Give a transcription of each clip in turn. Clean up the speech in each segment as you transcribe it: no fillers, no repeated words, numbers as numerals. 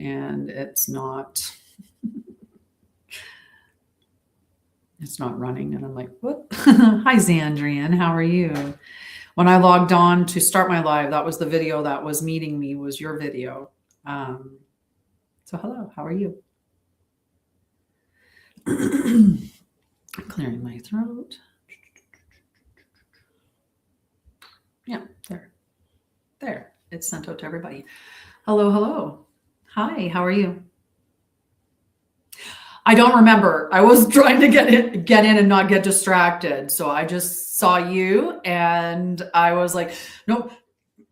and it's not running. And I'm like, what? Hi, Zandrian. How are you? When I logged on to start my live, that was the video that was meeting me, was your video. So hello, how are you? Clearing my throat. Yeah, there. It's sent out to everybody. Hello. Hi, how are you? I don't remember. I was trying to get in and not get distracted. So I just saw you and I was like, no,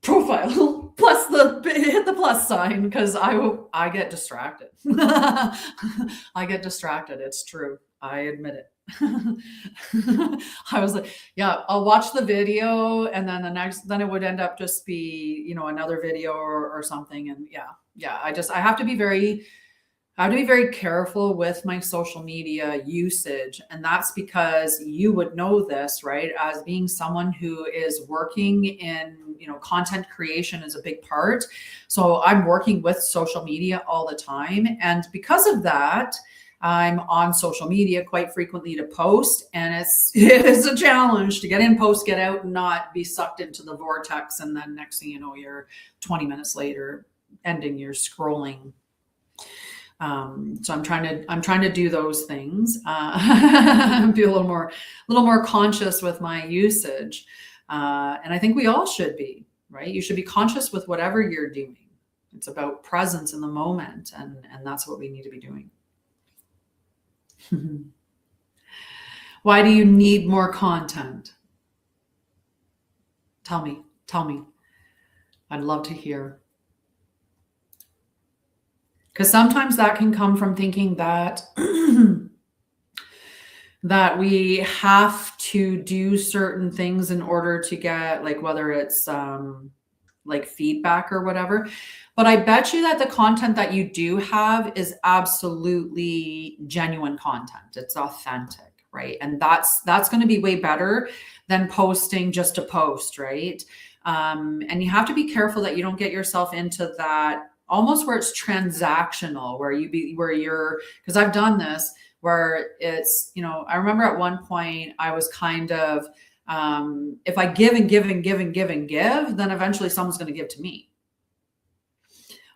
profile plus hit the plus sign, because I get distracted. I get distracted. It's true. I admit it. I was like, yeah, I'll watch the video, and then then it would end up just be, you know, another video or something. And yeah, I have to be very careful with my social media usage. And that's because you would know this, right? As being someone who is working in, you know, content creation is a big part. So I'm working with social media all the time. And because of that, I'm on social media quite frequently to post. And it is a challenge to get in, post, get out, and not be sucked into the vortex. And then next thing you know, you're 20 minutes later ending your scrolling. So I'm trying to do those things, be a little more conscious with my usage. And I think we all should be, right? You should be conscious with whatever you're doing. It's about presence in the moment. And that's what we need to be doing. Why do you need more content? Tell me. I'd love to hear. Because sometimes that can come from thinking that that we have to do certain things in order to get, like, whether it's like feedback or whatever. But I bet you that the content that you do have is absolutely genuine content. It's authentic, right? And that's going to be way better than posting just to post, right? And you have to be careful that you don't get yourself into that almost where it's transactional, where you're, because I've done this, where it's, you know, I remember at one point I was kind of, if I give and give and give and give and give, then eventually someone's going to give to me.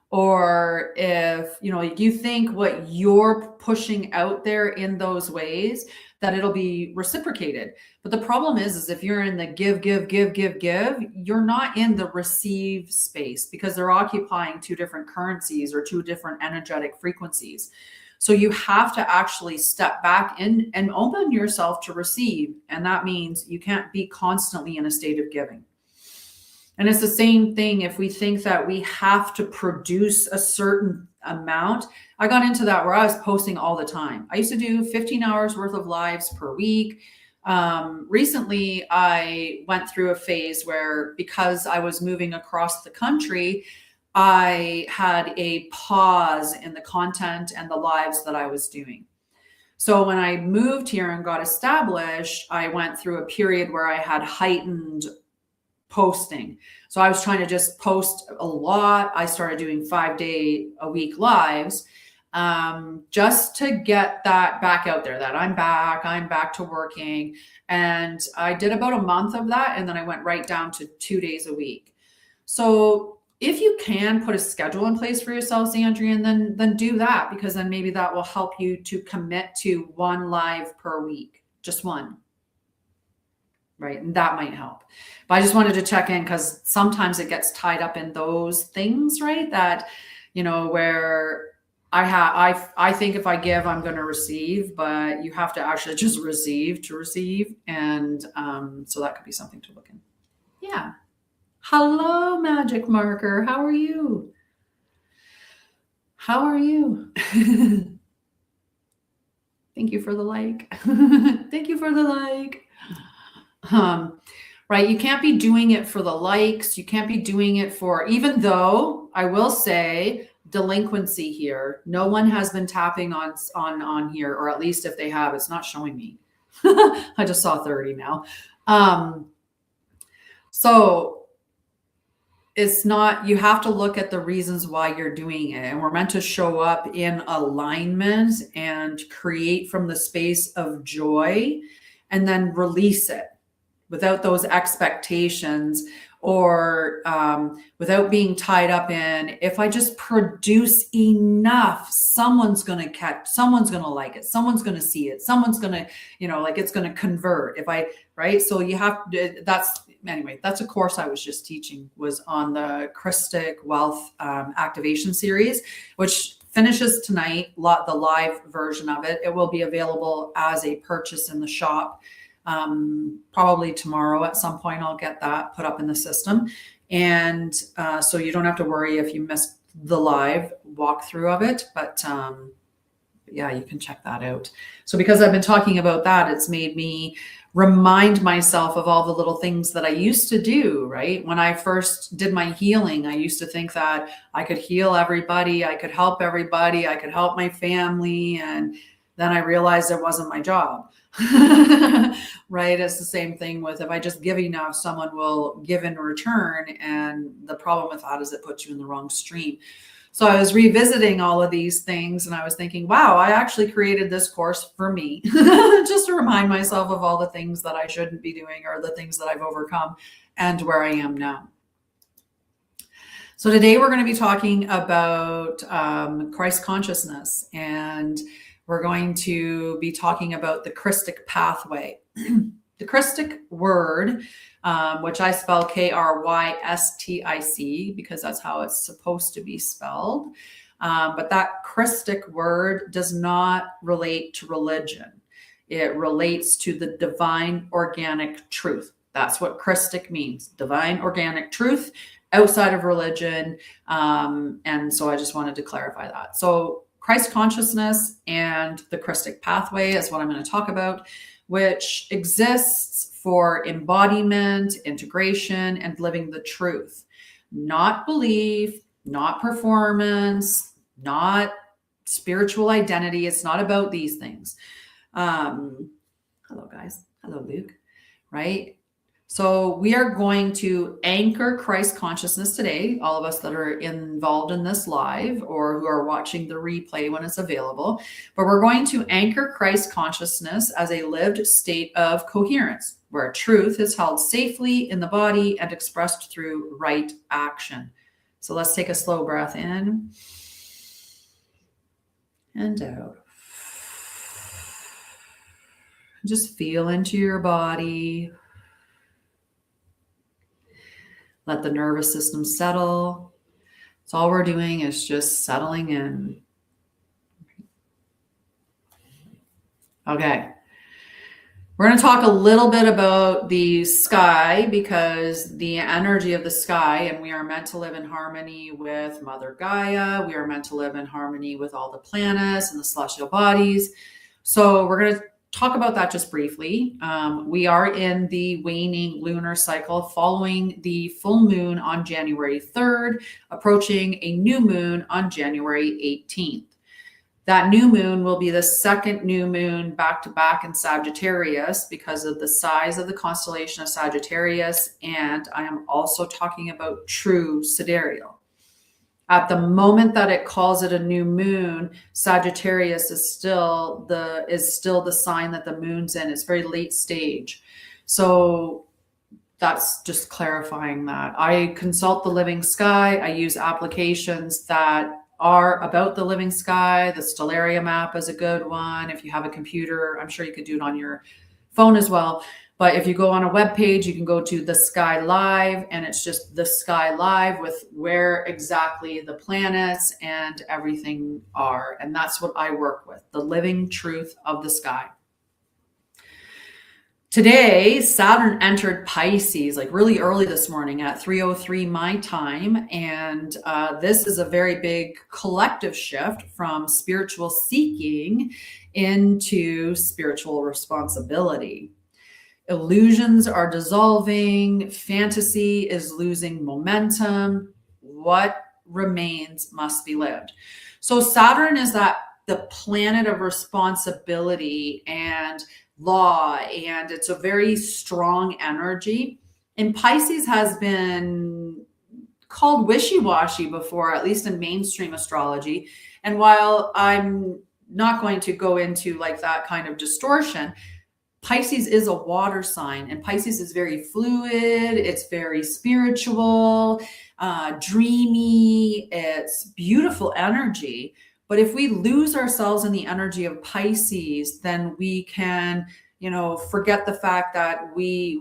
Or if, you know, you think what you're pushing out there in those ways, that it'll be reciprocated. But the problem is if you're in the give, you're not in the receive space, because they're occupying two different currencies or two different energetic frequencies. So you have to actually step back in and open yourself to receive. And that means you can't be constantly in a state of giving. And it's the same thing if we think that we have to produce a certain amount. I got into that where I was posting all the time. I used to do 15 hours worth of lives per week. Recently, I went through a phase where, because I was moving across the country, I had a pause in the content and the lives that I was doing. So when I moved here and got established, I went through a period where I had heightened posting. So I was trying to just post a lot. I started doing 5-day-a-week lives, just to get that back out there, that I'm back to working. And I did about a month of that. And then I went right down to 2 days a week. So if you can put a schedule in place for yourself, Andrea, then do that, because then maybe that will help you to commit to 1 live per week, just 1. Right. And that might help. But I just wanted to check in, because sometimes it gets tied up in those things, right? That, you know, where I think if I give, I'm going to receive, but you have to actually just receive to receive. And so that could be something to look in. Yeah. Hello, Magic Marker. How are you? Thank you for the like. Thank you for the like. Right. You can't be doing it for the likes. You can't be doing it for, even though I will say delinquency here. No one has been tapping on here, or at least if they have, it's not showing me. I just saw 30 now. So it's not, you have to look at the reasons why you're doing it. And we're meant to show up in alignment and create from the space of joy and then release it without those expectations, or without being tied up in, if I just produce enough, someone's going to catch, someone's going to like it, someone's going to see it, someone's going to, like it's going to convert. If I, right. So you have, anyway, that's a course I was just teaching, was on the Krystic Wealth activation series, which finishes tonight, the live version of it. It will be available as a purchase in the shop. Probably tomorrow at some point, I'll get that put up in the system. And so you don't have to worry if you missed the live walkthrough of it, but yeah, you can check that out. So because I've been talking about that, it's made me remind myself of all the little things that I used to do, right? When I first did my healing, I used to think that I could heal everybody, I could help everybody, I could help my family. And then I realized it wasn't my job. Right? It's the same thing with, if I just give enough, someone will give in return. And the problem with that is it puts you in the wrong stream. So I was revisiting all of these things and I was thinking, wow, I actually created this course for me, just to remind myself of all the things that I shouldn't be doing, or the things that I've overcome and where I am now. So today we're going to be talking about Christ consciousness, and we're going to be talking about the Krystic Pathway. The Krystic word, which I spell Krystic, because that's how it's supposed to be spelled. But that Krystic word does not relate to religion. It relates to the divine organic truth. That's what Krystic means, divine organic truth outside of religion. And so I just wanted to clarify that. So Christ consciousness and the Krystic Pathway is what I'm going to talk about, which exists for embodiment, integration, and living the truth. Not belief, not performance, not spiritual identity. It's not about these things. Hello, guys. Hello, Luke. Right? So we are going to anchor Christ consciousness today, all of us that are involved in this live or who are watching the replay when it's available. But we're going to anchor Christ consciousness as a lived state of coherence, where truth is held safely in the body and expressed through right action. So let's take a slow breath in and out. Just feel into your body. Let the nervous system settle. So all we're doing is just settling in. Okay. We're going to talk a little bit about the sky, because the energy of the sky, and we are meant to live in harmony with Mother Gaia. We are meant to live in harmony with all the planets and the celestial bodies. So we're going to talk about that just briefly. We are in the waning lunar cycle following the full moon on January 3rd, approaching a new moon on January 18th. That new moon will be the second new moon back to back in Sagittarius because of the size of the constellation of Sagittarius. And I am also talking about true sidereal. At the moment that it calls it a new moon, Sagittarius is still the sign that the moon's in. It's very late stage. So that's just clarifying that. I consult the living sky. I use applications that are about the living sky. The Stellaria map is a good one. If you have a computer, I'm sure you could do it on your phone as well. But if you go on a web page, you can go to the Sky Live, and it's just the Sky Live with where exactly the planets and everything are. And that's what I work with, the living truth of the sky. Today, Saturn entered Pisces like really early this morning at 3:03 my time. And this is a very big collective shift from spiritual seeking into spiritual responsibility. Illusions are dissolving. Fantasy is losing momentum. What remains must be lived. So Saturn is the planet of responsibility and law, and it's a very strong energy. And Pisces has been called wishy-washy before, at least in mainstream astrology. And while I'm not going to go into like that kind of distortion, Pisces is a water sign, and Pisces is very fluid. It's very spiritual, dreamy. It's beautiful energy. But if we lose ourselves in the energy of Pisces, then we can, forget the fact that we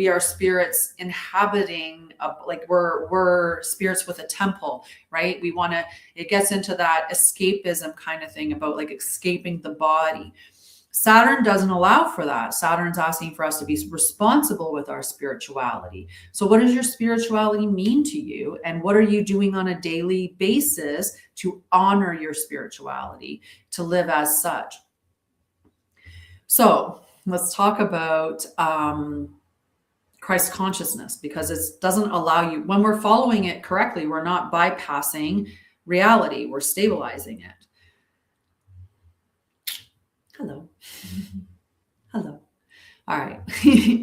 are spirits inhabiting, like we're spirits with a temple, right? It gets into that escapism kind of thing about like escaping the body. Saturn doesn't allow for that. Saturn's asking for us to be responsible with our spirituality. So what does your spirituality mean to you? And what are you doing on a daily basis to honor your spirituality, to live as such? So let's talk about Christ consciousness, because it doesn't allow you, when we're following it correctly, we're not bypassing reality, we're stabilizing it. Hello. Hello. All right.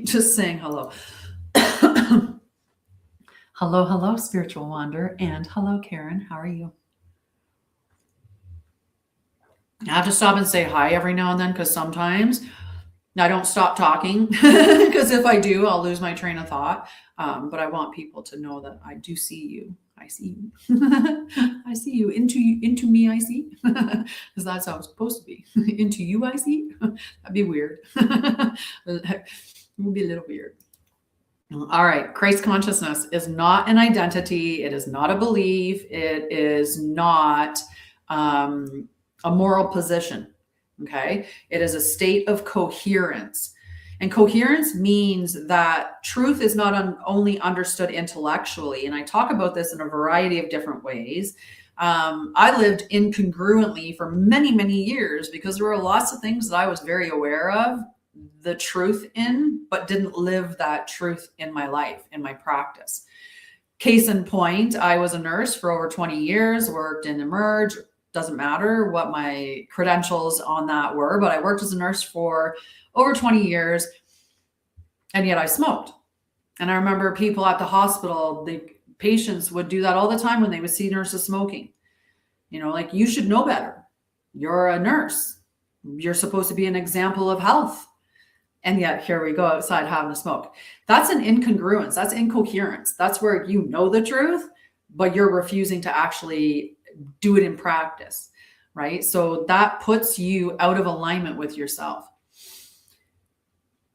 Just saying hello. Hello, spiritual wander. And hello, Karen. How are you? I have to stop and say hi every now and then, because sometimes I don't stop talking, because if I do, I'll lose my train of thought. But I want people to know that I do see you. I see you. I see you. Into me, I see. Because that's how it's supposed to be. Into you, I see. That'd be weird. It would be a little weird. All right. Christ consciousness is not an identity. It is not a belief. It is not a moral position. Okay. It is a state of coherence. And coherence means that truth is not only understood intellectually. And I talk about this in a variety of different ways. I lived incongruently for many, many years because there were lots of things that I was very aware of the truth in, but didn't live that truth in my life, in my practice. Case in point, I was a nurse for over 20 years, worked in Emerge. Doesn't matter what my credentials on that were, but I worked as a nurse for over 20 years, and yet I smoked. And I remember people at the hospital, the patients would do that all the time when they would see nurses smoking. Like, you should know better. You're a nurse. You're supposed to be an example of health. And yet here we go outside having a smoke. That's an incongruence. That's incoherence. That's where you know the truth, but you're refusing to actually do it in practice, right? So that puts you out of alignment with yourself.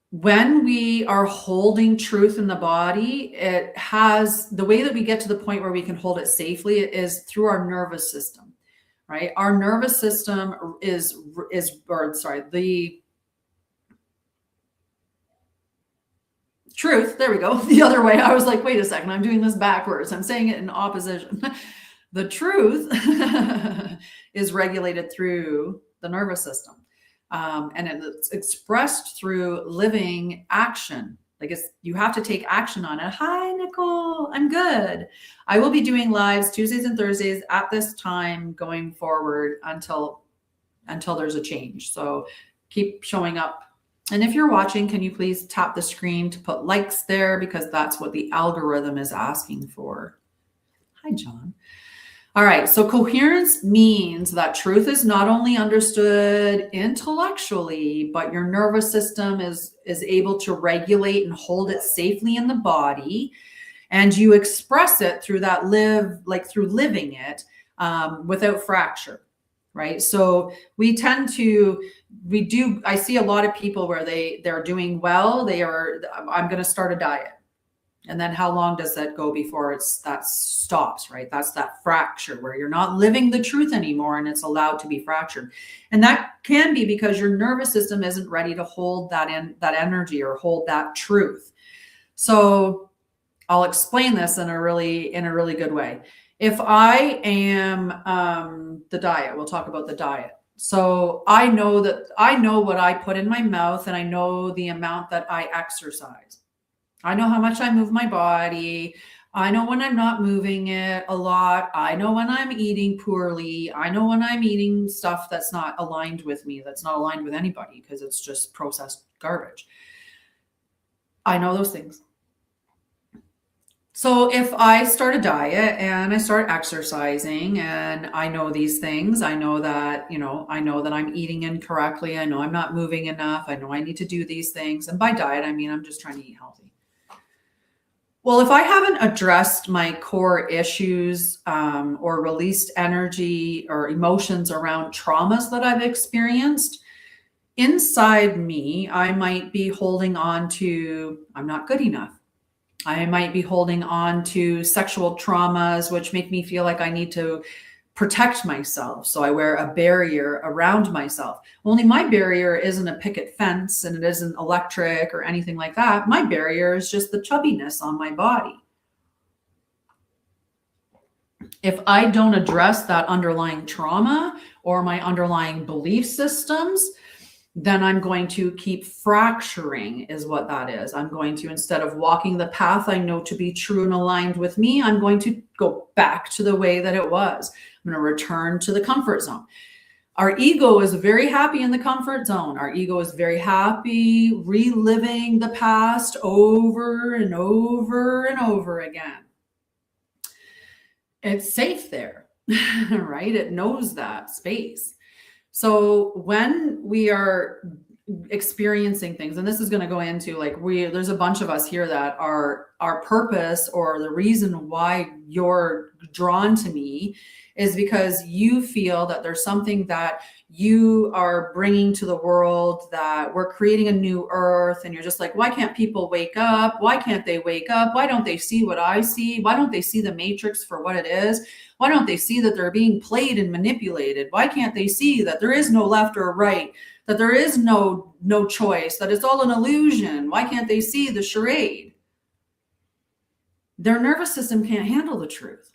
When we are holding truth in the body, it has the way that we get to the point where we can hold it safely is through our nervous system, right? Our nervous system the truth. There we go. The other way. I was like, wait a second, I'm doing this backwards. I'm saying it in opposition. The truth is regulated through the nervous system. And it's expressed through living action. Like, you have to take action on it. Hi, Nicole. I'm good. I will be doing lives Tuesdays and Thursdays at this time going forward until there's a change. So keep showing up. And if you're watching, can you please tap the screen to put likes there, because that's what the algorithm is asking for. Hi, John. All right. So coherence means that truth is not only understood intellectually, but your nervous system is able to regulate and hold it safely in the body. And you express it through through living it without fracture. Right. So I see a lot of people where they're doing well. I'm going to start a diet. And then how long does that go before that stops, right? That's that fracture where you're not living the truth anymore and it's allowed to be fractured. And that can be because your nervous system isn't ready to hold that energy or hold that truth. So I'll explain this in a really good way. If I am the diet, we'll talk about the diet. So I know what I put in my mouth, and I know the amount that I exercise. I know how much I move my body. I know when I'm not moving it a lot. I know when I'm eating poorly. I know when I'm eating stuff that's not aligned with me, that's not aligned with anybody, because it's just processed garbage. I know those things. So if I start a diet and I start exercising and I know these things, I know that, I know that I'm eating incorrectly. I know I'm not moving enough. I know I need to do these things. And by diet, I mean, I'm just trying to eat healthy. Well, if I haven't addressed my core issues or released energy or emotions around traumas that I've experienced, inside me, I might be holding on to, I'm not good enough. I might be holding on to sexual traumas, which make me feel like I need to protect myself. So I wear a barrier around myself. Only my barrier isn't a picket fence and it isn't electric or anything like that. My barrier is just the chubbiness on my body. If I don't address that underlying trauma or my underlying belief systems, then I'm going to keep fracturing is what that is. I'm going to, instead of walking the path I know to be true and aligned with me, I'm going to go back to the way that it was. I'm going to return to the comfort zone. Our ego is very happy in the comfort zone. Our ego is very happy reliving the past over and over and over again. It's safe there, right? It knows that space. So when we are experiencing things, and this is going to go into like there's a bunch of us here that are our purpose or the reason why you're drawn to me is because you feel that there's something that you are bringing to the world, that we're creating a new earth. And you're just like, why can't people wake up? Why can't they wake up? Why don't they see what I see? Why don't they see the matrix for what it is? Why don't they see that they're being played and manipulated? Why can't they see that there is no left or right, that there is no choice, that it's all an illusion? Why can't they see the charade? Their nervous system can't handle the truth.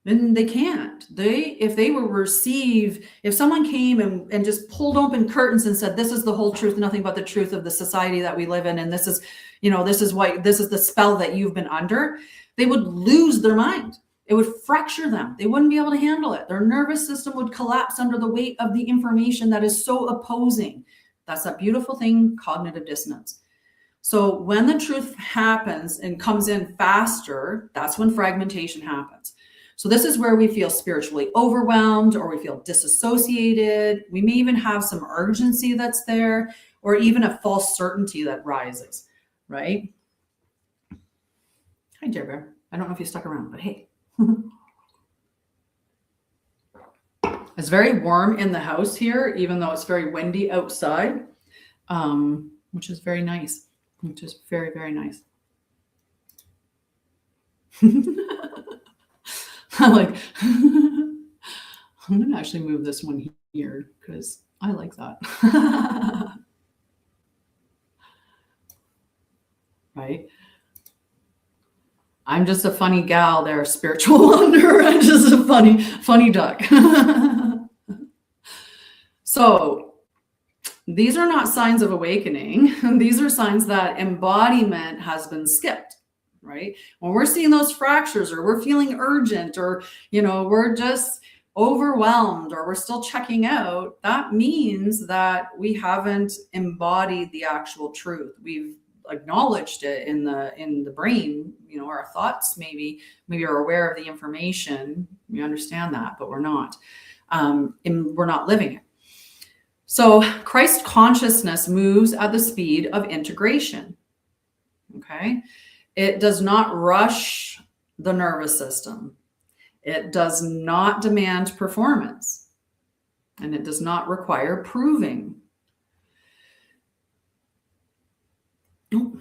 Then they can't. If they were receive, if someone came and just pulled open curtains and said, this is the whole truth, nothing but the truth of the society that we live in, and this is the spell that you've been under, they would lose their mind. It would fracture them. They wouldn't be able to handle it. Their nervous system would collapse under the weight of the information that is so opposing. That's that beautiful thing, cognitive dissonance. So when the truth happens and comes in faster, that's when fragmentation happens. So this is where we feel spiritually overwhelmed, or we feel disassociated. We may even have some urgency that's there, or even a false certainty that rises, right? Hi, Dear Bear. I don't know if you stuck around, but hey. It's very warm in the house here, even though it's very windy outside, which is very nice, which is very, very nice. I'm going to actually move this one here because I like that. Right? I'm just a funny gal there, spiritual wonder. I'm just a funny duck. So these are not signs of awakening. These are signs that embodiment has been skipped, right? When we're seeing those fractures, or we're feeling urgent, or, we're just overwhelmed, or we're still checking out, that means that we haven't embodied the actual truth. We've acknowledged it in the brain, our thoughts maybe are aware of the information. We understand that, but we're not living it. So Christ consciousness moves at the speed of integration. Okay. It does not rush the nervous system. It does not demand performance, and it does not require proving. Oh.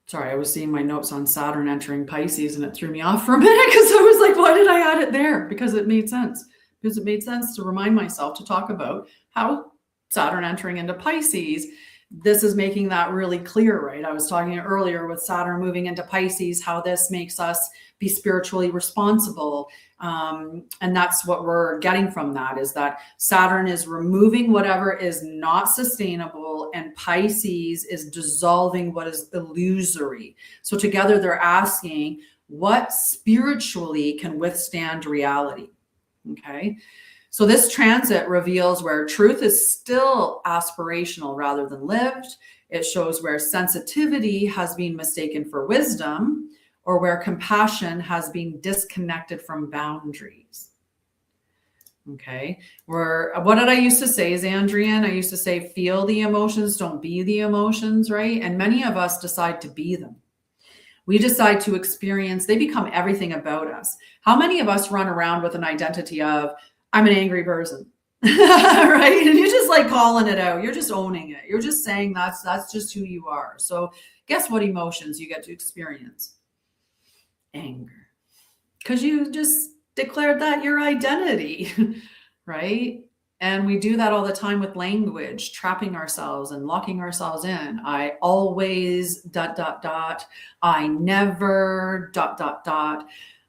Sorry, I was seeing my notes on Saturn entering Pisces, and it threw me off for a minute because I was like, why did I add it there? Because it made sense. Because it made sense to remind myself to talk about how Saturn entering into Pisces, this is making that really clear, right? I was talking earlier with Saturn moving into Pisces, how this makes us be spiritually responsible. And that's what we're getting from that, is that Saturn is removing whatever is not sustainable, and Pisces is dissolving what is illusory. So together they're asking, what spiritually can withstand reality? Okay. So this transit reveals where truth is still aspirational rather than lived. It shows where sensitivity has been mistaken for wisdom, or where compassion has been disconnected from boundaries. Okay. What did I used to say, Xandrian? I used to say, feel the emotions, don't be the emotions, right? And many of us decide to be them. We decide to experience, they become everything about us. How many of us run around with an identity of, I'm an angry person, right? And you're just like calling it out. You're just owning it. You're just saying that's just who you are. So guess what emotions you get to experience? Anger. Because you just declared that your identity, right? And we do that all the time with language, trapping ourselves and locking ourselves in. I always ... I never ...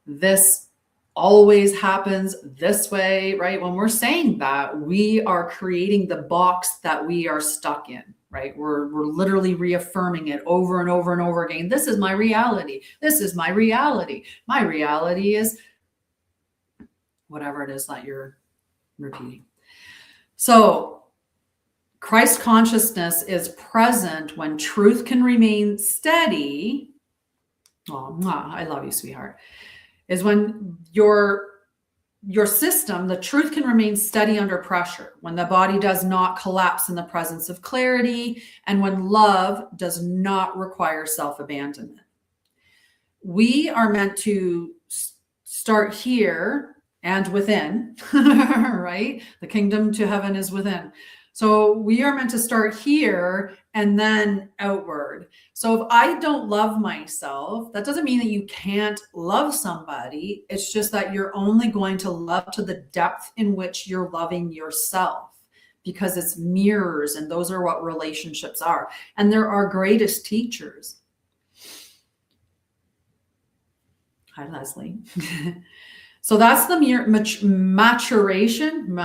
This always happens this way, right? When we're saying that, we are creating the box that we are stuck in, right? We're literally reaffirming it over and over and over again. This is my reality. This is my reality. My reality is whatever it is that you're repeating. So Christ consciousness is present when truth can remain steady. Oh, I love you, sweetheart. Is when your system, the truth can remain steady under pressure, when the body does not collapse in the presence of clarity, and when love does not require self-abandonment. We are meant to start here and within, right? The kingdom to heaven is within. So we are meant to start here and then outward. So if I don't love myself, that doesn't mean that you can't love somebody. It's just that you're only going to love to the depth in which you're loving yourself, because it's mirrors, and those are what relationships are. And they're our greatest teachers. Hi, Leslie. So that's the maturation.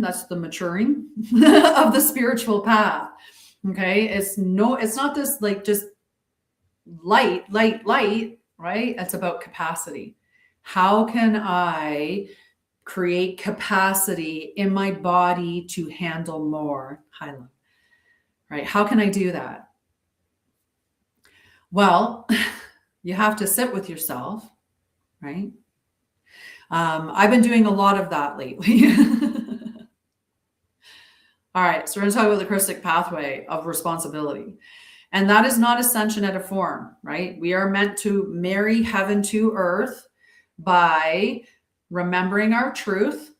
That's the maturing of the spiritual path. Okay. It's not this like just light, right? It's about capacity. How can I create capacity in my body to handle more? Right? How can I do that? Well, you have to sit with yourself, right? I've been doing a lot of that lately. All right, so we're going to talk about the Krystic Pathway of responsibility. And that is not ascension at a form, right? We are meant to marry heaven to earth by remembering our truth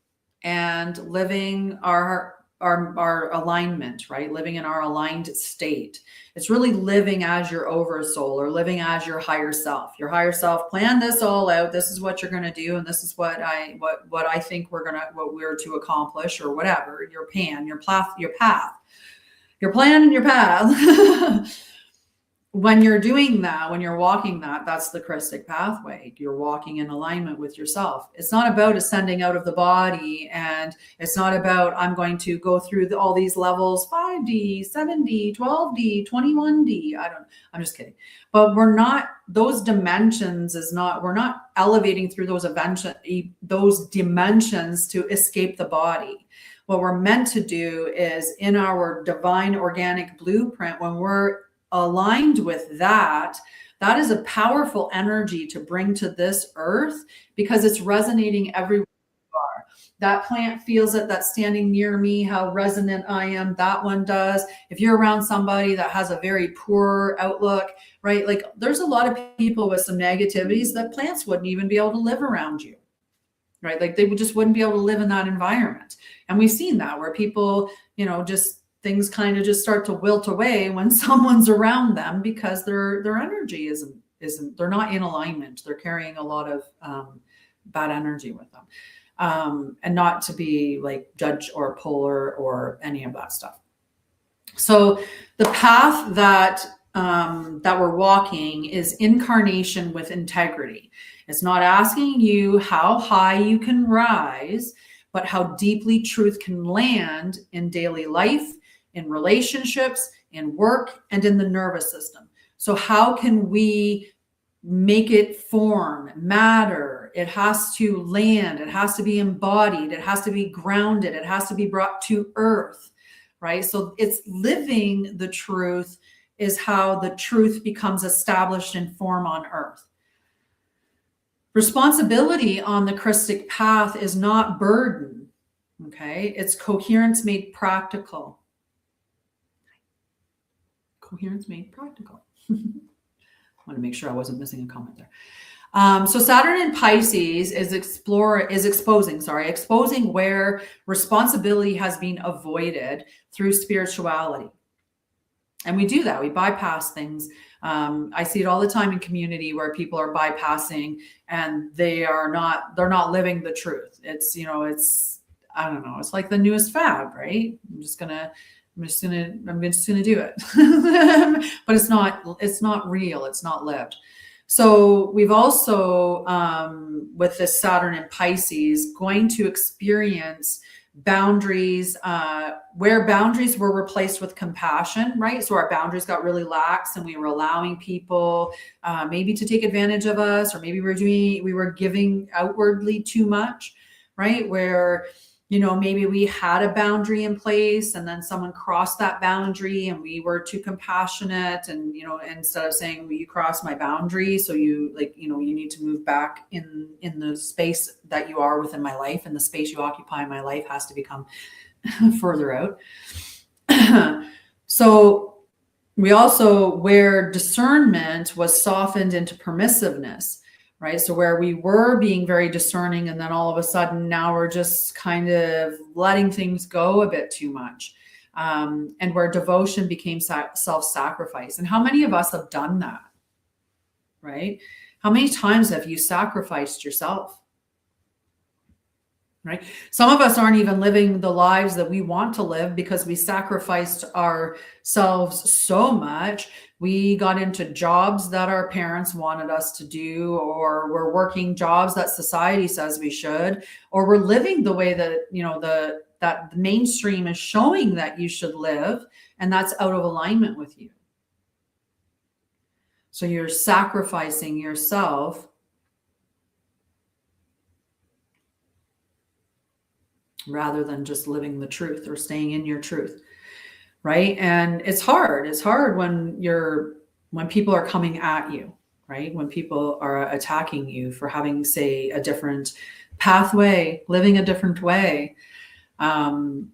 and living our alignment, right? Living in our aligned state. It's really living as your oversoul, or living as your higher self. Your higher self planned this all out. This is what you're going to do, and this is what I think what we're to accomplish, or whatever. Your plan and your path. When you're doing that, when you're walking that, that's the Krystic Pathway. You're walking in alignment with yourself. It's not about ascending out of the body, and it's not about, I'm going to go through all these levels, 5D, 7D, 12D, 21D. I'm just kidding. But we're not elevating through those dimensions to escape the body. What we're meant to do is, in our divine organic blueprint, when we're aligned with that is a powerful energy to bring to this earth, because it's resonating everywhere you are. That plant feels it, that's standing near me, how resonant I am, that one does. If you're around somebody that has a very poor outlook, right? Like, there's a lot of people with some negativities that plants wouldn't even be able to live around you, right? Like, they just wouldn't be able to live in that environment. And we've seen that, where people, just things kind of just start to wilt away when someone's around them, because their energy isn't, they're not in alignment. They're carrying a lot of bad energy with them. And not to be like judge or polar or any of that stuff. So the path that we're walking is incarnation with integrity. It's not asking you how high you can rise, but how deeply truth can land in daily life, in relationships, in work, and in the nervous system. So how can we make it form, matter, it has to land, it has to be embodied, it has to be grounded, it has to be brought to earth, right? So it's living the truth is how the truth becomes established in form on earth. Responsibility on the Krystic path is not burden, okay? It's coherence made practical. Coherence made practical. I want to make sure I wasn't missing a comment there. So Saturn in Pisces is exposing where responsibility has been avoided through spirituality. And we do that. We bypass things. I see it all the time in community where people are bypassing and they're not living the truth. It's, I don't know. It's like the newest fad, right? I'm just gonna do it. But it's not real. It's not lived. So we've also, with this Saturn in Pisces, going to experience boundaries, where boundaries were replaced with compassion, right? So our boundaries got really lax and we were allowing people maybe to take advantage of us, or maybe we were giving outwardly too much, right? Where, maybe we had a boundary in place and then someone crossed that boundary and we were too compassionate, and, instead of saying, well, you crossed my boundary, so you need to move back in the space that you are within my life, and the space you occupy in my life has to become further out. So we also, where discernment was softened into permissiveness, right? So where we were being very discerning, and then all of a sudden now we're just kind of letting things go a bit too much. And where devotion became self-sacrifice. And how many of us have done that, right? How many times have you sacrificed yourself? Right? Some of us aren't even living the lives that we want to live because we sacrificed ourselves so much. We got into jobs that our parents wanted us to do, or we're working jobs that society says we should, or we're living the way that, that the mainstream is showing that you should live, and that's out of alignment with you. So you're sacrificing yourself rather than just living the truth or staying in your truth, right? And it's hard. It's hard when people are coming at you, right? When people are attacking you for having, say, a different pathway, living a different way. So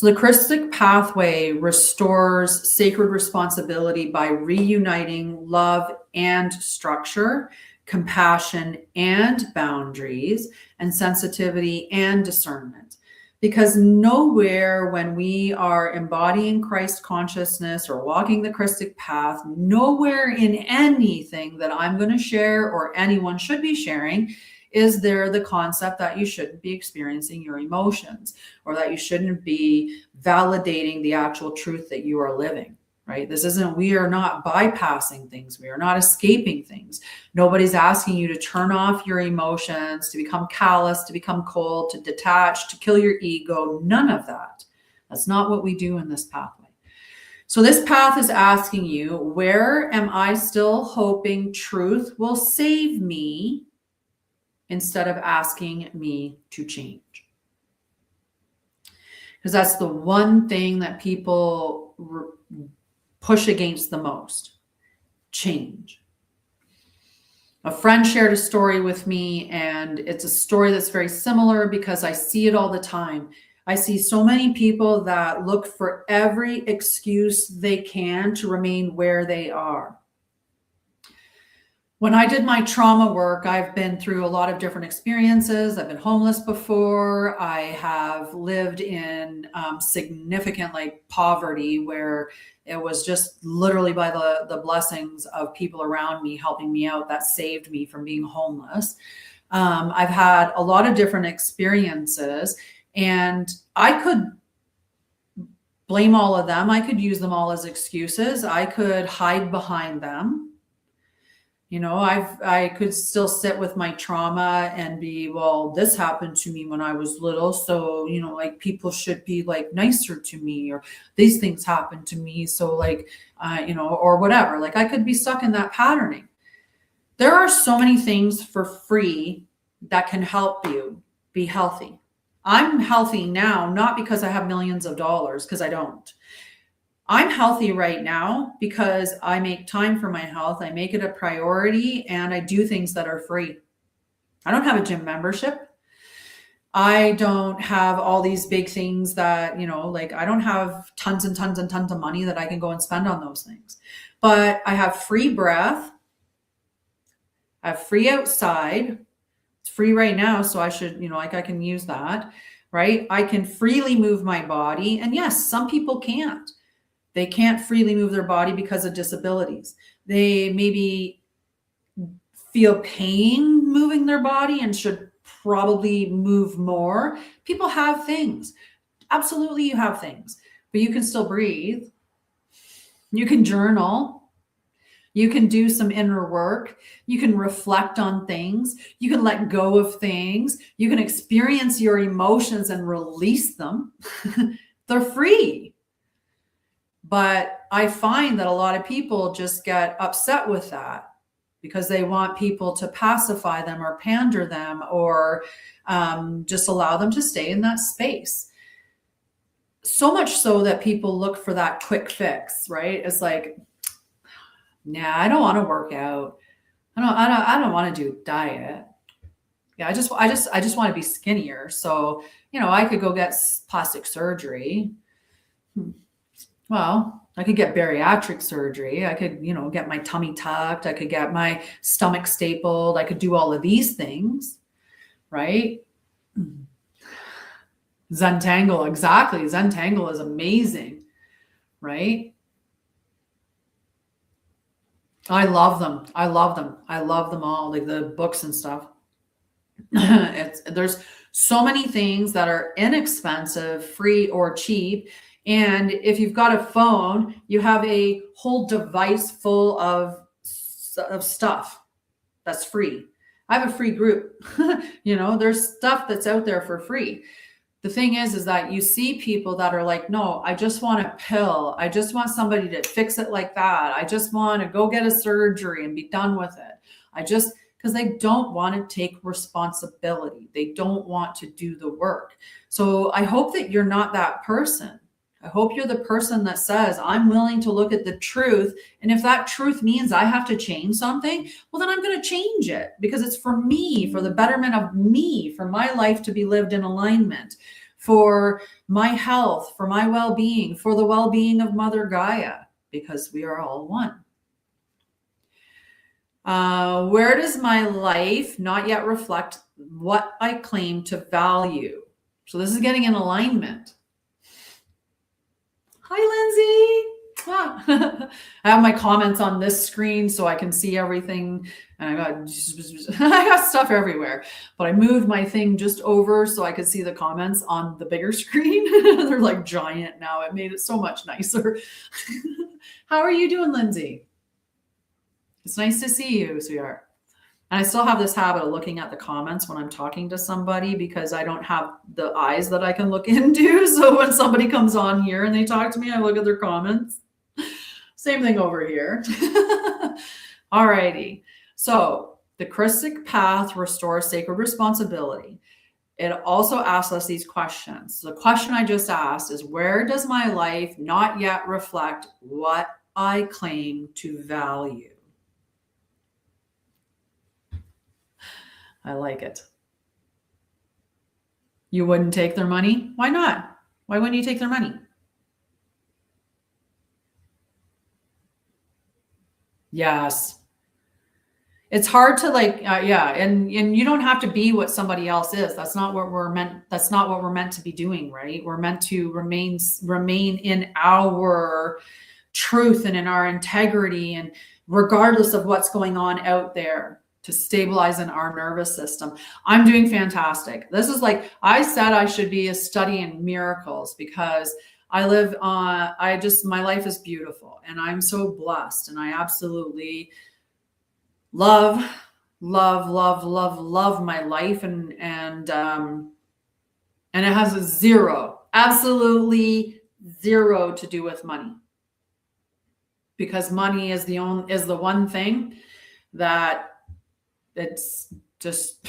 the Krystic Pathway restores sacred responsibility by reuniting love and structure, compassion and boundaries, and sensitivity and discernment. Because nowhere, when we are embodying Christ consciousness or walking the Krystic path, nowhere in anything that I'm going to share or anyone should be sharing is there the concept that you shouldn't be experiencing your emotions, or that you shouldn't be validating the actual truth that you are living, right? We are not bypassing things. We are not escaping things. Nobody's asking you to turn off your emotions, to become callous, to become cold, to detach, to kill your ego. None of that. That's not what we do in this pathway. So this path is asking you, where am I still hoping truth will save me, instead of asking me to change? Because that's the one thing that people push against the most: change. A friend shared a story with me, and it's a story that's very similar because I see it all the time. I see so many people that look for every excuse they can to remain where they are. When I did my trauma work, I've been through a lot of different experiences. I've been homeless before. I have lived in significant poverty, where it was just literally by the blessings of people around me helping me out that saved me from being homeless. I've had a lot of different experiences, and I could blame all of them. I could use them all as excuses. I could hide behind them. I could still sit with my trauma and be, well, this happened to me when I was little, so, people should be nicer to me, or these things happened to me, so or whatever. I could be stuck in that patterning. There are so many things for free that can help you be healthy. I'm healthy now, not because I have millions of dollars, because I don't. I'm healthy right now because I make time for my health. I make it a priority and I do things that are free. I don't have a gym membership. I don't have all these big things that, like I don't have tons and tons and tons of money that I can go and spend on those things. But I have free breath. I have free outside. It's free right now, so I should, like I can use that, right? I can freely move my body. And yes, some people can't. They can't freely move their body because of disabilities. They maybe feel pain moving their body and should probably move more. People have things. Absolutely, you have things, but you can still breathe. You can journal. You can do some inner work. You can reflect on things. You can let go of things. You can experience your emotions and release them. They're free. But I find that a lot of people just get upset with that because they want people to pacify them or pander them or just allow them to stay in that space. So much so that people look for that quick fix, right? It's like, nah, I don't want to work out. I don't want to do diet. Yeah, I just want to be skinnier. So, I could go get plastic surgery. Well, I could get bariatric surgery. I could, get my tummy tucked. I could get my stomach stapled. I could do all of these things, right? Zentangle, exactly. Zentangle is amazing, right? I love them. I love them. I love them all, like the books and stuff. There's so many things that are inexpensive, free, or cheap. And if you've got a phone, you have a whole device full of stuff that's free. I have a free group. There's stuff that's out there for free. The thing is that you see people that are like, no, I just want a pill. I just want somebody to fix it like that. I just want to go get a surgery and be done with it. Because they don't want to take responsibility. They don't want to do the work. So I hope that you're not that person. I hope you're the person that says, I'm willing to look at the truth. And if that truth means I have to change something, well, then I'm going to change it because it's for me, for the betterment of me, for my life to be lived in alignment, for my health, for my well-being, for the well-being of Mother Gaia, because we are all one. Where does my life not yet reflect what I claim to value? So this is getting in alignment. Hi, Lindsay. I have my comments on this screen so I can see everything. And I got stuff everywhere, but I moved my thing just over so I could see the comments on the bigger screen. They're like giant now. It made it so much nicer. How are you doing, Lindsay? It's nice to see you, sweetheart. And I still have this habit of looking at the comments when I'm talking to somebody because I don't have the eyes that I can look into. So when somebody comes on here and they talk to me, I look at their comments. Same thing over here. All righty. So the Krystic Path restores sacred responsibility. It also asks us these questions. The question I just asked is, where does my life not yet reflect what I claim to value? I like it. You wouldn't take their money? Why not? Why wouldn't you take their money? Yes. It's hard to and you don't have to be what somebody else is. That's not what we're meant to be doing, right? We're meant to remain in our truth and in our integrity, and regardless of what's going on out there, to stabilize in our nervous system. I'm doing fantastic. This is like, I said I should be studying miracles because my life is beautiful and I'm so blessed, and I absolutely love my life, and it has absolutely zero to do with money, because money is the one thing that it's just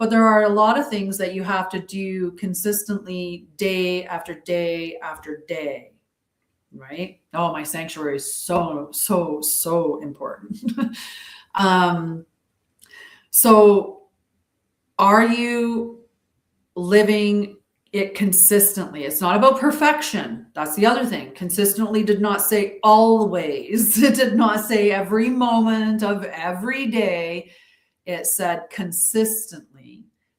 But there are a lot of things that you have to do consistently, day after day after day, right? Oh, my sanctuary is so important. So are you living it consistently? It's not about perfection. That's the other thing. Consistently did not say always. It did not say every moment of every day. It said consistently.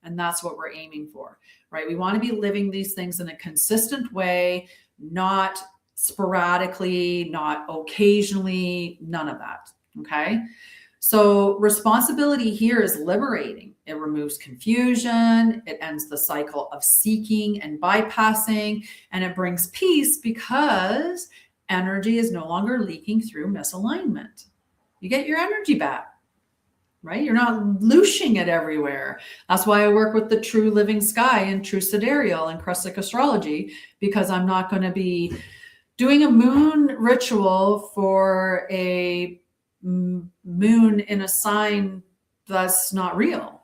And that's what we're aiming for, right? We want to be living these things in a consistent way, not sporadically, not occasionally, none of that. Okay. So responsibility here is liberating. It removes confusion. It ends the cycle of seeking and bypassing, and it brings peace because energy is no longer leaking through misalignment. You get your energy back, right? You're not looshing it everywhere. That's why I work with the true living sky and true sidereal and Krystic astrology, because I'm not going to be doing a moon ritual for a moon in a sign that's not real.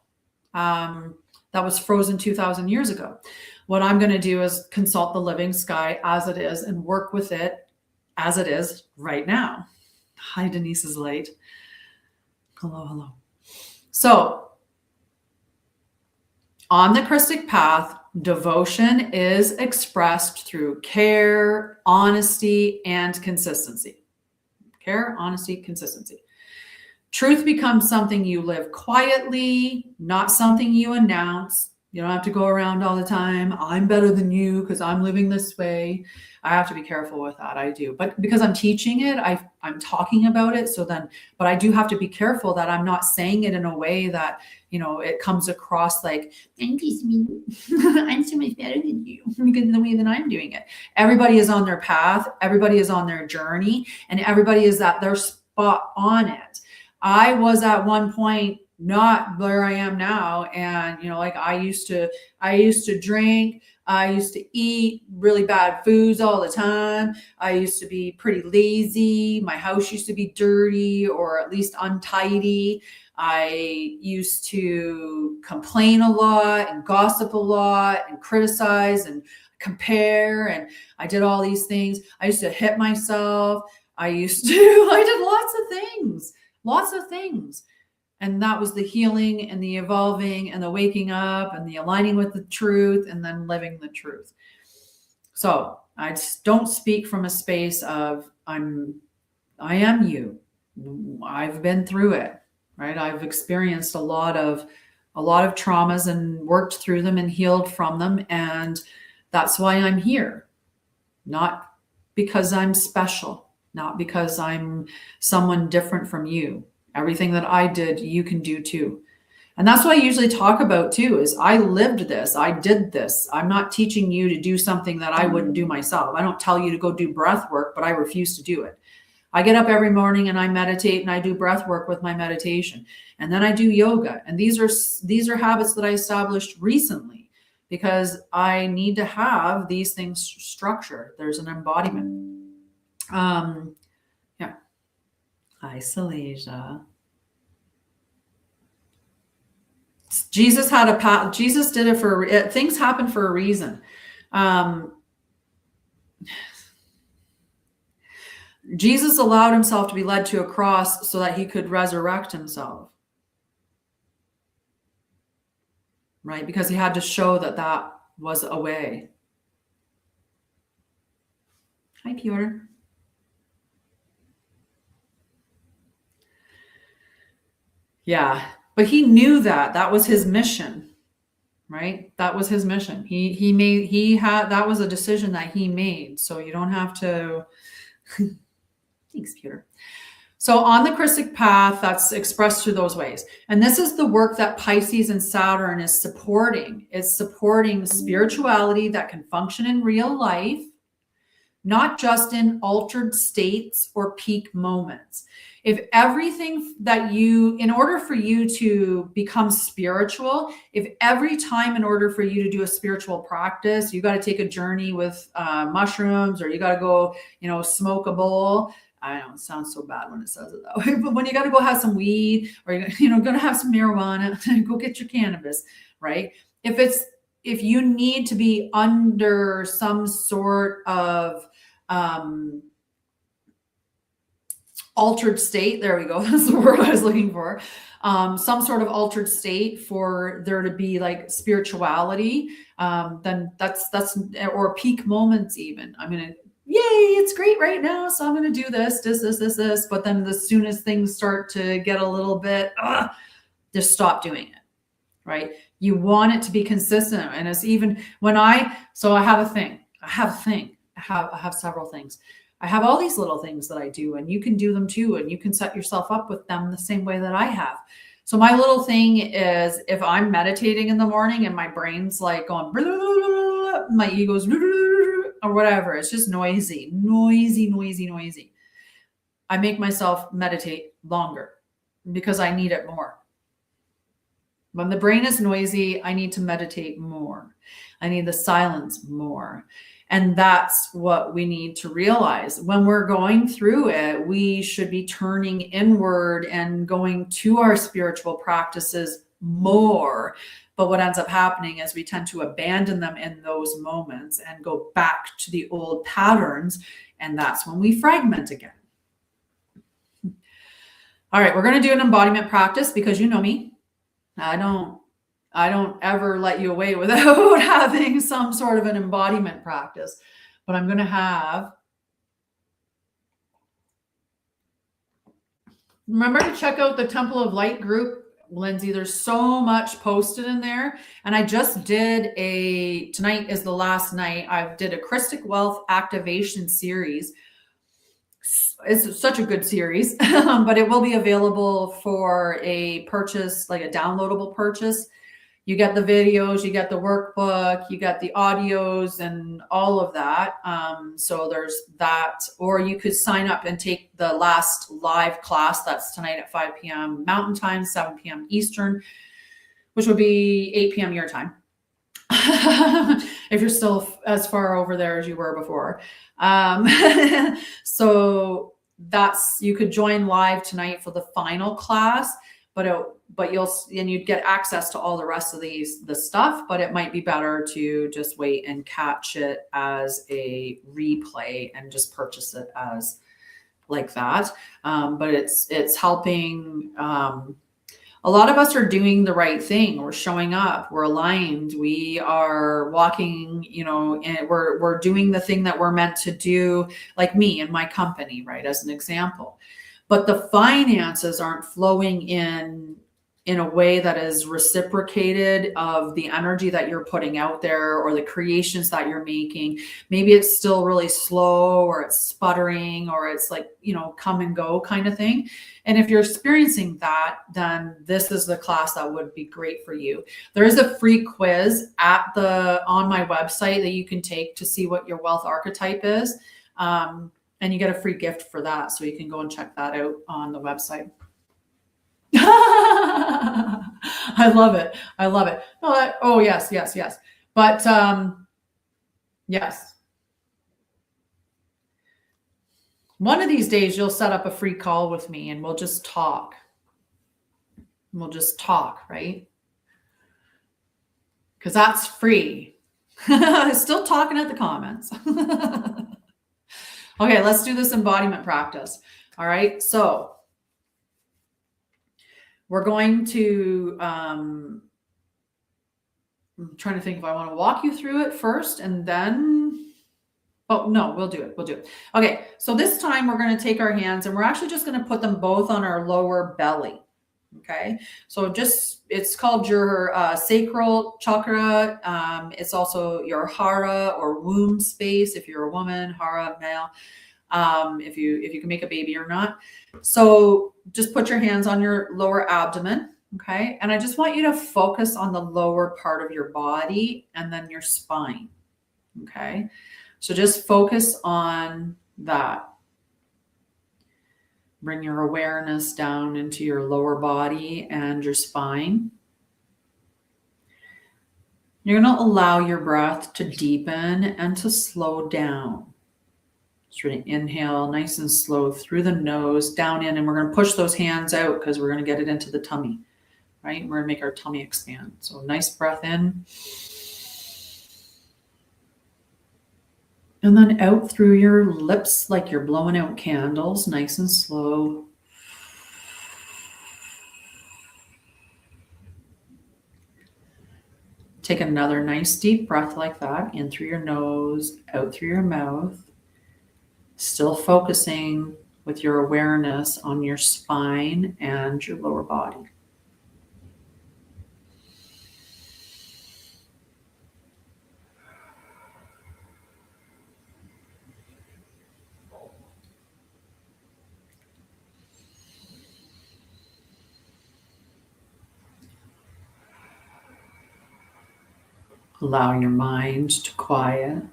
That was frozen 2,000 years ago. What I'm going to do is consult the living sky as it is and work with it as it is right now. Hi, Denise is late. Hello. So on the Krystic path, devotion is expressed through care, honesty, and consistency. Care, honesty, consistency. Truth becomes something you live quietly, not something you announce. You don't have to go around all the time. I'm better than you because I'm living this way. I have to be careful with that. I do. But because I'm teaching it, I'm talking about it. But I do have to be careful that I'm not saying it in a way that, it comes across like, I'm so much better than you because of the way that I'm doing it. Everybody is on their path. Everybody is on their journey, and everybody is at their spot on it. I was at one point not where I am now. And, like I used to drink, I used to eat really bad foods all the time. I used to be pretty lazy. My house used to be dirty or at least untidy. I used to complain a lot and gossip a lot and criticize and compare. And I did all these things. I used to hit myself. I did lots of things. And that was the healing and the evolving and the waking up and the aligning with the truth and then living the truth. So I just don't speak from a space of I am you. I've been through it, right? I've experienced a lot of traumas and worked through them and healed from them. And that's why I'm here. Not because I'm special, not because I'm someone different from you. Everything that I did, you can do too. And that's what I usually talk about too, is I lived this, I did this. I'm not teaching you to do something that I wouldn't do myself. I don't tell you to go do breath work, but I refuse to do it. I get up every morning and I meditate and I do breath work with my meditation. And then I do yoga. And these are habits that I established recently because I need to have these things structured. There's an embodiment. Hi, Salasia. Jesus had a path. Jesus did it things happen for a reason. Jesus allowed himself to be led to a cross so that he could resurrect himself. Right? Because he had to show that was a way. Hi, Piotr. Yeah, but he knew that was his mission, right? That was his mission. That was a decision that he made. So you don't have to. Thanks, Peter. So on the Krystic path, that's expressed through those ways. And this is the work that Pisces and Saturn is supporting. It's supporting spirituality that can function in real life, not just in altered states or peak moments. If everything that in order for you to become spiritual, if every time in order for you to do a spiritual practice, you got to take a journey with mushrooms, or you got to go, smoke a bowl. I know it sounds so bad when it says it that way, but when you got to go have some weed, or you're going to have some marijuana, go get your cannabis, right? If you need to be under some sort of altered state, there we go, that's the word I was looking for, some sort of altered state for there to be like spirituality, then that's or peak moments even. I'm gonna, yay, it's great right now, so I'm gonna do this, but then as soon as things start to get a little bit, just stop doing it, right? You want it to be consistent. And it's even when I have several things. I have all these little things that I do, and you can do them too. And you can set yourself up with them the same way that I have. So my little thing is, if I'm meditating in the morning and my brain's like going, blah, blah, blah, blah, my ego's blah, blah, blah, or whatever, it's just noisy. I make myself meditate longer because I need it more. When the brain is noisy, I need to meditate more. I need the silence more. And that's what we need to realize. When we're going through it, we should be turning inward and going to our spiritual practices more. But what ends up happening is we tend to abandon them in those moments and go back to the old patterns. And that's when we fragment again. All right, we're going to do an embodiment practice because you know me. I don't ever let you away without having some sort of an embodiment practice. But I'm going to have, remember to check out the Temple of Light group, Lindsay. There's so much posted in there. And I just did tonight is the last night. I did a Krystic Wealth activation series. It's such a good series, but it will be available for a purchase, like a downloadable purchase. You get the videos, you get the workbook, you get the audios and all of that. So there's that, or you could sign up and take the last live class. That's tonight at 5 p.m. Mountain Time, 7 p.m. Eastern, which would be 8 p.m. your time. If you're still as far over there as you were before. So you could join live tonight for the final class, but you'd get access to all the rest of the stuff, but it might be better to just wait and catch it as a replay and just purchase it as like that. But it's helping, a lot of us are doing the right thing. We're showing up, we're aligned, we are walking, and we're doing the thing that we're meant to do, like me and my company, right? As an example. But the finances aren't flowing in a way that is reciprocated of the energy that you're putting out there or the creations that you're making. Maybe it's still really slow, or it's sputtering, or it's like, come and go kind of thing. And if you're experiencing that, then this is the class that would be great for you. There is a free quiz on my website that you can take to see what your wealth archetype is. And you get a free gift for that. So you can go and check that out on the website. I love it. Oh, yes. But yes. One of these days you'll set up a free call with me and we'll just talk. Right? Because that's free. Still talking at the comments. Okay, let's do this embodiment practice. All right, so we're going to, I'm trying to think if I want to walk you through it first and then, oh, no, we'll do it. Okay, so this time we're going to take our hands and we're actually just going to put them both on our lower belly. Okay, so it's called your sacral chakra. It's also your hara or womb space if you're a woman, hara male, if you can make a baby or not. So just put your hands on your lower abdomen. Okay, and I just want you to focus on the lower part of your body and then your spine. Okay, so just focus on that. Bring your awareness down into your lower body and your spine. You're going to allow your breath to deepen and to slow down. Just really inhale nice and slow through the nose, down in, and we're going to push those hands out because we're going to get it into the tummy. right? We're going to make our tummy expand. So nice breath in. And then out through your lips like you're blowing out candles, nice and slow. Take another nice deep breath like that, in through your nose, out through your mouth. Still focusing with your awareness on your spine and your lower body. Allow your mind to quiet.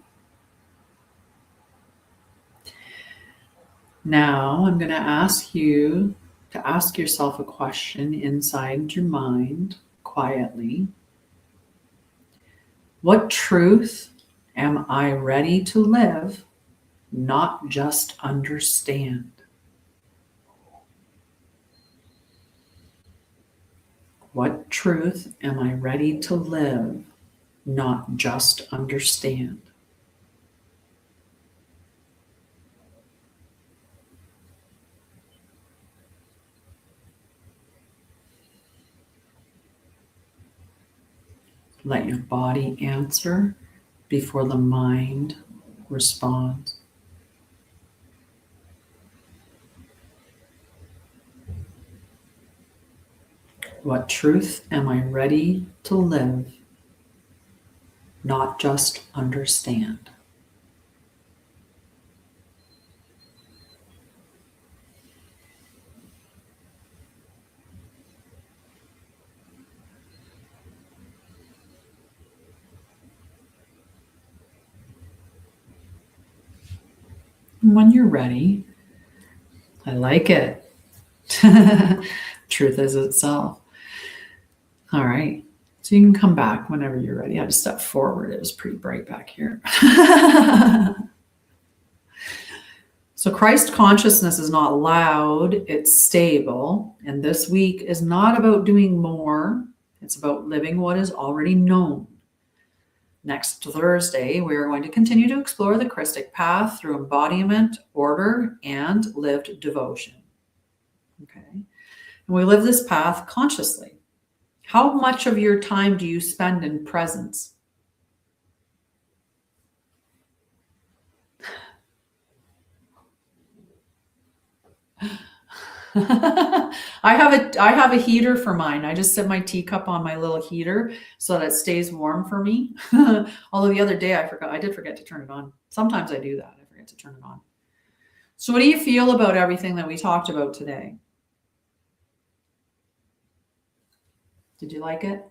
Now I'm going to ask you to ask yourself a question inside your mind quietly. What truth am I ready to live, not just understand? What truth am I ready to live, not just understand? Let your body answer before the mind responds. What truth am I ready to live, not just understand? When you're ready, I like it. Truth is itself. All right. So you can come back whenever you're ready. I just stepped forward. It was pretty bright back here. So Christ consciousness is not loud, it's stable. And this week is not about doing more. It's about living what is already known. Next Thursday, we are going to continue to explore the Krystic Path through embodiment, order, and lived devotion. Okay. And we live this path consciously. How much of your time do you spend in presence? I have a heater for mine. I just set my teacup on my little heater so that it stays warm for me. Although the other day I did forget to turn it on. Sometimes I do that. I forget to turn it on. So what do you feel about everything that we talked about today? Did you like it?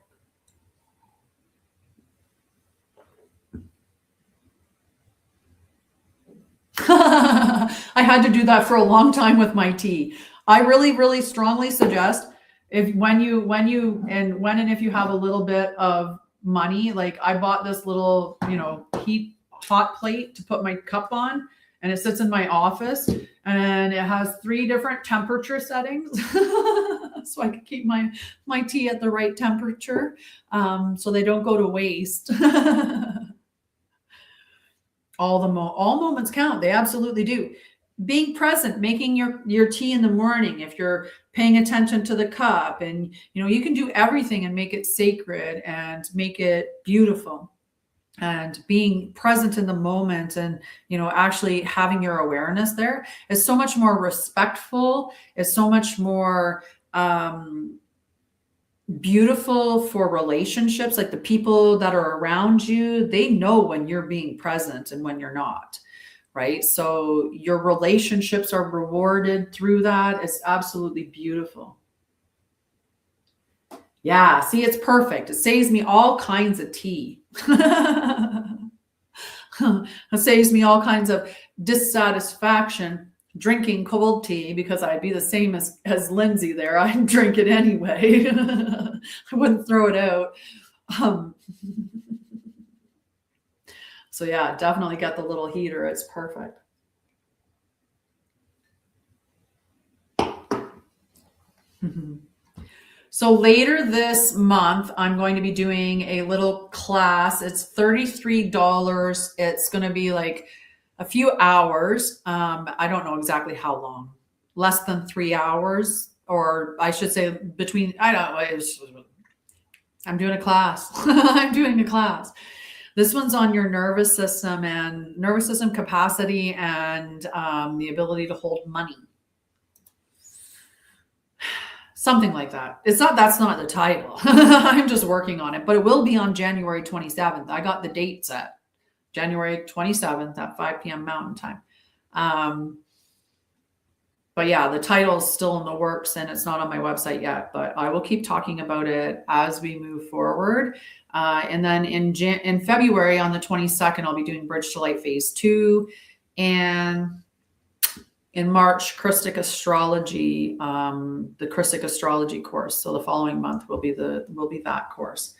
I had to do that for a long time with my tea. I really, really strongly suggest if when and if you have a little bit of money, like I bought this little, hot plate to put my cup on, and it sits in my office, and it has 3 different temperature settings. So I can keep my tea at the right temperature, so they don't go to waste. All moments count. They absolutely do. Being present, making your tea in the morning, if you're paying attention to the cup, and you can do everything and make it sacred and make it beautiful. And being present in the moment and actually having your awareness there is so much more respectful. It's so much more beautiful for relationships. Like the people that are around you, they know when you're being present and when you're not. Right? So your relationships are rewarded through that. It's absolutely beautiful. Yeah, see, it's perfect. It saves me all kinds of tea. It saves me all kinds of dissatisfaction drinking cold tea, because I'd be the same as Lindsay there. I'd drink it anyway. I wouldn't throw it out. So yeah, definitely get the little heater. It's perfect. So later this month, I'm going to be doing a little class. It's $33. It's going to be like a few hours. I don't know exactly how long, less than 3 hours, or I should say between, I don't know. I'm doing a class. I'm doing a class. This one's on your nervous system and nervous system capacity and the ability to hold money. Something like that. That's not the title. I'm just working on it, but it will be on January 27th. I got the date set. January 27th at 5 p.m. Mountain Time. But yeah, the title's still in the works and it's not on my website yet, but I will keep talking about it as we move forward. And then in February on the 22nd, I'll be doing Bridge to Light Phase 2. And in March, Krystic Astrology, the Krystic Astrology course. So the following month will be that course.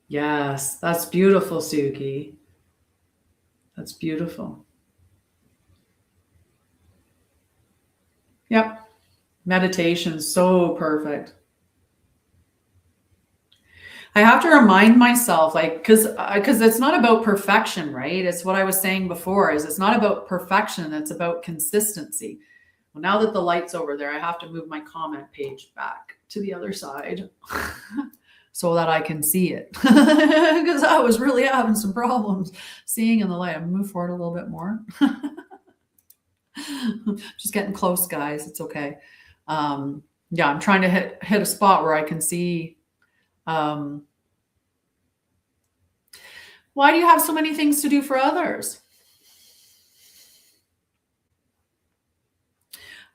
Yes, that's beautiful, Suki. That's beautiful. Yep. Meditation, so perfect. I have to remind myself, like, because it's not about perfection, right? It's what I was saying before, is it's not about perfection, it's about consistency. Well, now that the light's over there, I have to move my comment page back to the other side so that I can see it, because I was really having some problems seeing in the light. I'm gonna move forward a little bit more. Just getting close, guys. It's okay. Yeah, I'm trying to hit a spot where I can see. Why do you have so many things to do for others?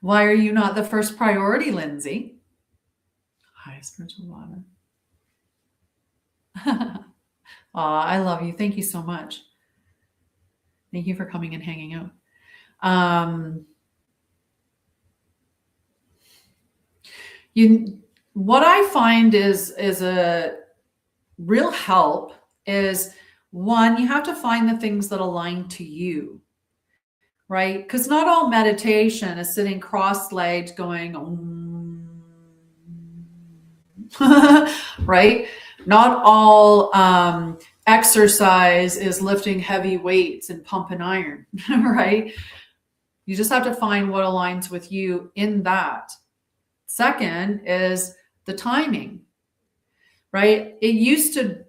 Why are you not the first priority, Lindsay? Hi, spiritual water. I love you. Thank you so much. Thank you for coming and hanging out. What I find is a real help is, one, you have to find the things that align to you, right? Because not all meditation is sitting cross-legged going, right? Not all exercise is lifting heavy weights and pumping iron, right? You just have to find what aligns with you in that. Second is the timing, right? It used to,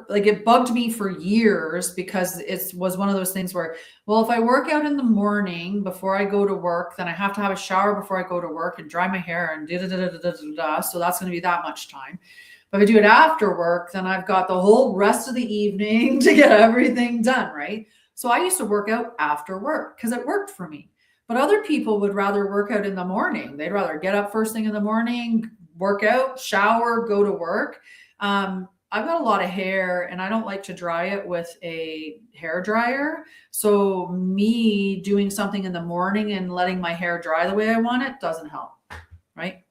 it bugged me for years because it was one of those things where, well, if I work out in the morning before I go to work, then I have to have a shower before I go to work and dry my hair and so that's going to be that much time. But if I do it after work, then I've got the whole rest of the evening to get everything done, right? So I used to work out after work because it worked for me. But other people would rather work out in the morning. They'd rather get up first thing in the morning, work out, shower, go to work. I've got a lot of hair and I don't like to dry it with a hair dryer. So me doing something in the morning and letting my hair dry the way I want it doesn't help, right?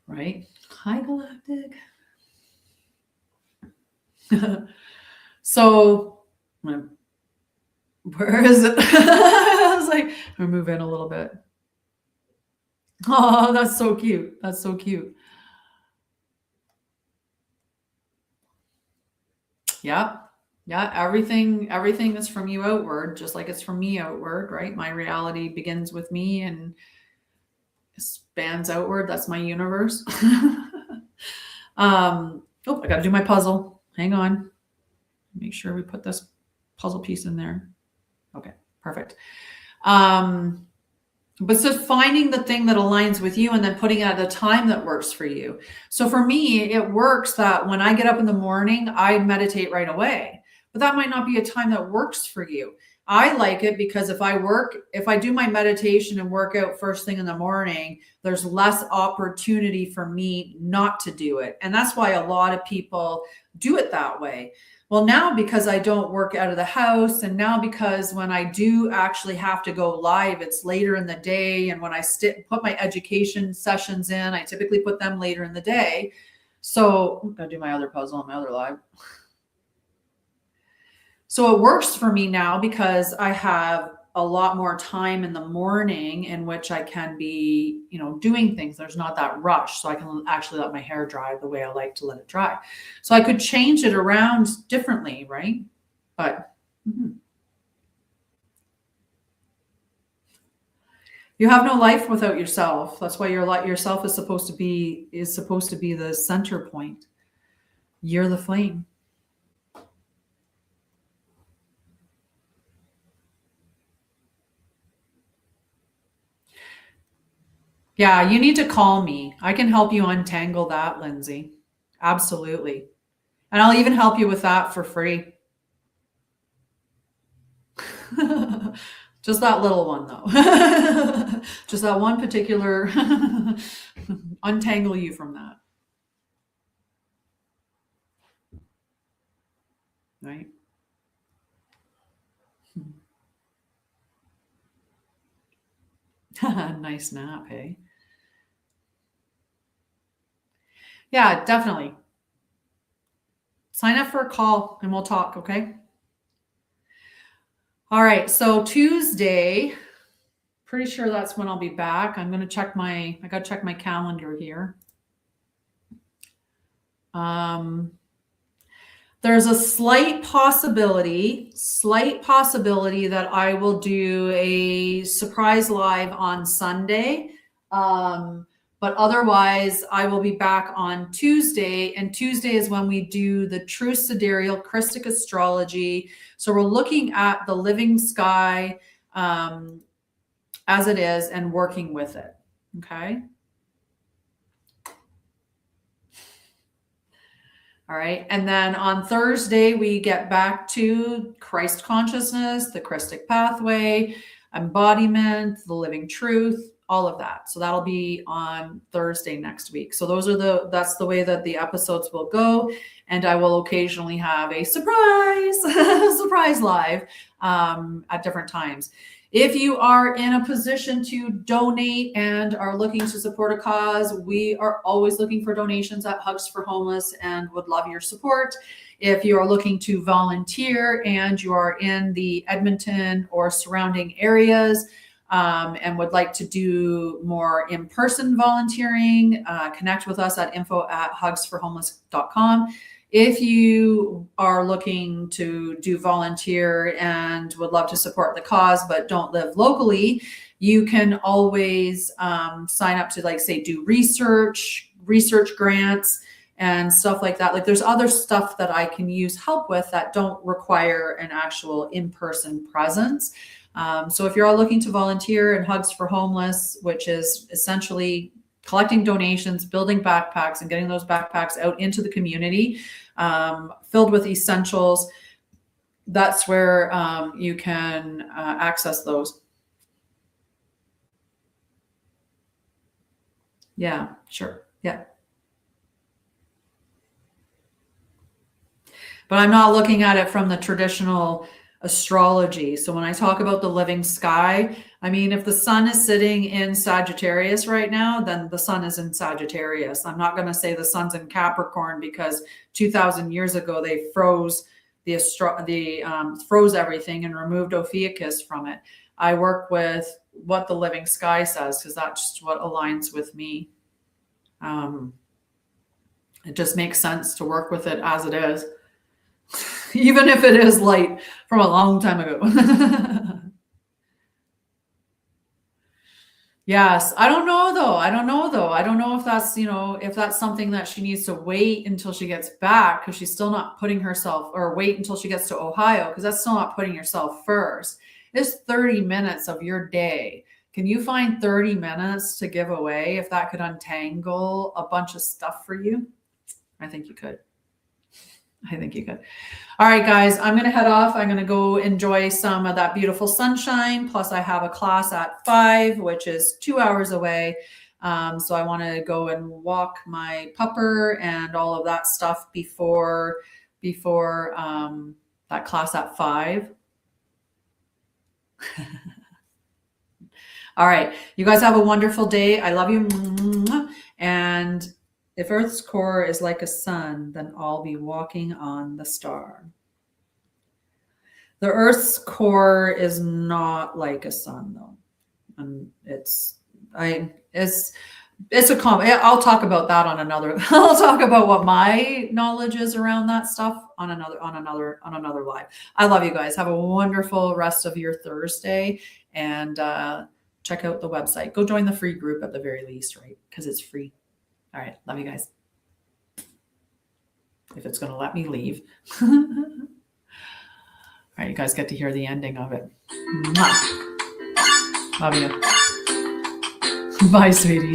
Right? Hi, Galactic. So, where is it? I was like, I'll move in a little bit. Oh, that's so cute. That's so cute. Yeah. Yeah. Everything is from you outward, just like it's from me outward, right? My reality begins with me and spans outward. That's my universe. Oh, I got to do my puzzle. Hang on. Make sure we put this puzzle piece in there. Okay, perfect. But so finding the thing that aligns with you and then putting it at a time that works for you. So for me, it works that when I get up in the morning, I meditate right away. But that might not be a time that works for you. I like it because if I do my meditation and work out first thing in the morning, there's less opportunity for me not to do it. And that's why a lot of people do it that way. Well, now because I don't work out of the house, and now because when I do actually have to go live, it's later in the day. And when I put my education sessions in, I typically put them later in the day. So I'm going to do my other puzzle on my other live. So it works for me now because I have a lot more time in the morning in which I can be, doing things. There's not that rush. So I can actually let my hair dry the way I like to let it dry. So I could change it around differently, right? But you have no life without yourself. That's why yourself is supposed to be the center point. You're the flame. Yeah, you need to call me. I can help you untangle that, Lindsay. Absolutely. And I'll even help you with that for free. Just that little one, though. Just that one particular, untangle you from that. Right? Nice nap, hey? Yeah, definitely. Sign up for a call and we'll talk, okay? All right, so Tuesday, pretty sure that's when I'll be back. I gotta check my calendar here. There's a slight possibility that I will do a surprise live on Sunday. But otherwise, I will be back on Tuesday. And Tuesday is when we do the true sidereal Krystic astrology. So we're looking at the living sky as it is and working with it. Okay. All right. And then on Thursday, we get back to Christ consciousness, the Krystic Pathway, embodiment, the living truth, all of that. So that'll be on Thursday next week. So that's the way that the episodes will go. And I will occasionally have a surprise live at different times. If you are in a position to donate and are looking to support a cause, we are always looking for donations at Hugs for Homeless and would love your support. If you are looking to volunteer and you are in the Edmonton or surrounding areas and would like to do more in-person volunteering, connect with us at info@hugsforhomeless.com. If you are looking to do volunteer and would love to support the cause but don't live locally, you can always sign up to, like, say, do research grants and stuff like that. Like, there's other stuff that I can use help with that don't require an actual in-person presence. So if you're all looking to volunteer in Hugs for Homeless, which is essentially collecting donations, building backpacks, and getting those backpacks out into the community, filled with essentials, that's where you can access those. Yeah, sure. Yeah. But I'm not looking at it from the traditional astrology. So when I talk about the living sky, I mean, if the sun is sitting in Sagittarius right now, then the sun is in Sagittarius. I'm not going to say the sun's in Capricorn because 2,000 years ago they froze froze everything and removed Ophiuchus from it. I work with what the living sky says because that's just what aligns with me. It just makes sense to work with it as it is. Even if it is light from a long time ago. Yes. I don't know though. I don't know if that's, if that's something that she needs to wait until she gets back, because she's still not putting herself, or wait until she gets to Ohio, because that's still not putting yourself first. It's 30 minutes of your day. Can you find 30 minutes to give away if that could untangle a bunch of stuff for you? I think you could. I think you could. All right, guys, I'm going to head off. I'm going to go enjoy some of that beautiful sunshine. Plus, I have a class at 5, which is 2 hours away. So I want to go and walk my pupper and all of that stuff before that class at 5. All right, you guys have a wonderful day. I love you. And if Earth's core is like a sun, then I'll be walking on the star. The Earth's core is not like a sun, though. And it's a I'll talk about that on another. I'll talk about what my knowledge is around that stuff on another live. I love you guys. Have a wonderful rest of your Thursday, and check out the website. Go join the free group at the very least, right? Because it's free. All right. Love you guys. If it's going to let me leave. All right. You guys get to hear the ending of it. Mwah. Love you. Bye, sweetie.